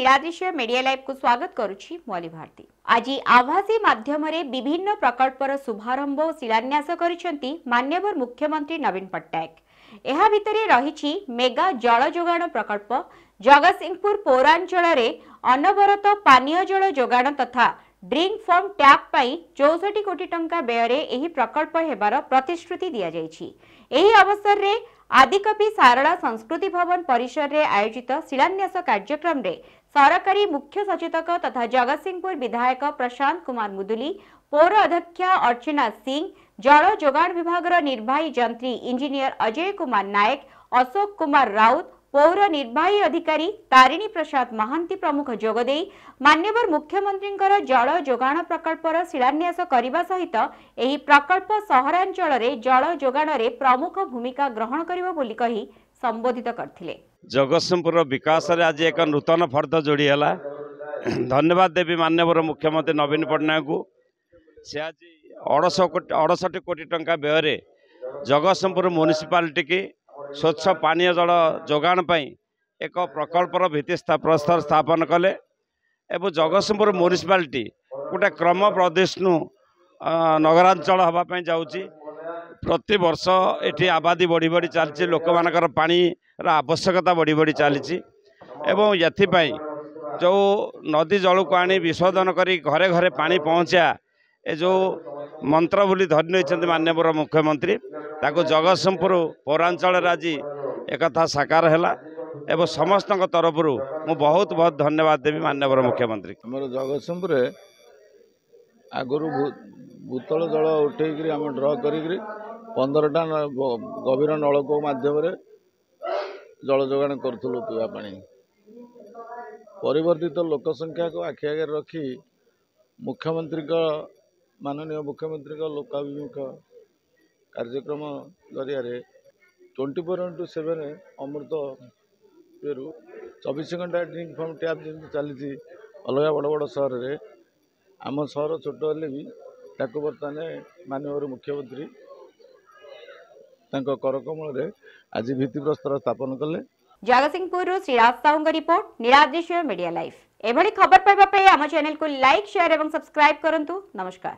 नीलाद्रिश्य media live को स्वागत करुछि मौली भारती। आज आभासी माध्यम विभिन्न प्रकल्पर शुभारंभ और शिलान्यास करिसेंती माननीय मुख्यमंत्री नवीन पट्टनायक। एहा भितरे रहिछि मेगा जल जोगाण प्रकल्प, जगतसिंहपुर पौरांचल रे अनवरत पानीय जल जोगाण तथा ड्रिंक फ्रॉम टैप पाई 64 कोटी टंका व्यय एही प्रकल्प हेबार प्रतिश्रुति दिया जायछि। एही अवसर रे आदिकवि सारला संस्कृति भवन परिसर रे आयोजित शिलान्यास कार्यक्रम रे सरकारी मुख्य सचेतक तथा जगतसिंहपुर विधायक प्रशांत कुमार मुदुली, पौर अध्यक्षा अर्चना सिंह, जल जोगाण विभाग निर्वाही जंत्री इंजीनियर अजय कुमार नायक, अशोक कुमार राउत, पौर निर्वाही अधिकारी तारिणी प्रसाद महांती प्रमुख जोगदे माननीय मुख्यमंत्री जल जोगाण प्रकल्पर शिलान्यास करने सहित एही प्रकल्प सहरांचल रे जल जोगाण रे प्रमुख भूमिका ग्रहण करिवो बोली कही संबोधित करथिले। जगतसिंहपुर विकास रे आज एक नूतन फर्द जोड़ी है। धन्यवाद देवी माननीय मुख्यमंत्री नवीन पट्टनायक को। से आज 68 कोटी टंका व्यय जगतसिंहपुर म्युनिसिपालिटी की स्वच्छ पानीय जल जोगाण एक प्रकल्पर भित्ति प्रस्तर स्थापन कले एवं जगतसिंहपुर म्युनिसिपालिटी गोटे क्रम प्रदेशनु नगरांचल हाँपाई जाऊँगी। प्रति वर्ष एटी आबादी बढ़ी बढ़ी चलती, लोक मानकर पानी आवश्यकता बढ़ी बढ़ी चली एवं ये जो नदी जल को आनी विशोधन करी घरे घरे पानी पहुँचा ए जो मंत्र बोली धरी नहीं माननीय मुख्यमंत्री ताको जगतसिंहपुर पौरांचल आज एक साकार है एवं समस्त तरफ मु बहुत बहुत धन्यवाद देवी माननीय मुख्यमंत्री। आम जगतसिंहपुर आगुरी भूतल जल उठेक आम ड्र कर 15टा गभीर नलकूप मध्यम जल जोगान करूँ पीवा पानी। परिवर्तित लोकसंख्या को आखि आगे रखी मुख्यमंत्री माननीय मुख्यमंत्री लोकाभिमुख कार्यक्रम जरिया 24x7 अमृत 24 घंटा ड्रिंक फ्रॉम टैप जमी चली अलग बड़ बड़ सहर में आम सहर छोट हेल्ले भी ताको बर्तमान माननीय मुख्यमंत्री करकमल आज भित्तिप्रस्तर स्थापन कले। Jagatsinghpur Shriraj Sahu report, Niladrishya media live. एभली खबर पाइबा आम चैनल को लाइक, शेयर और सब्सक्राइब करंतु। नमस्कार।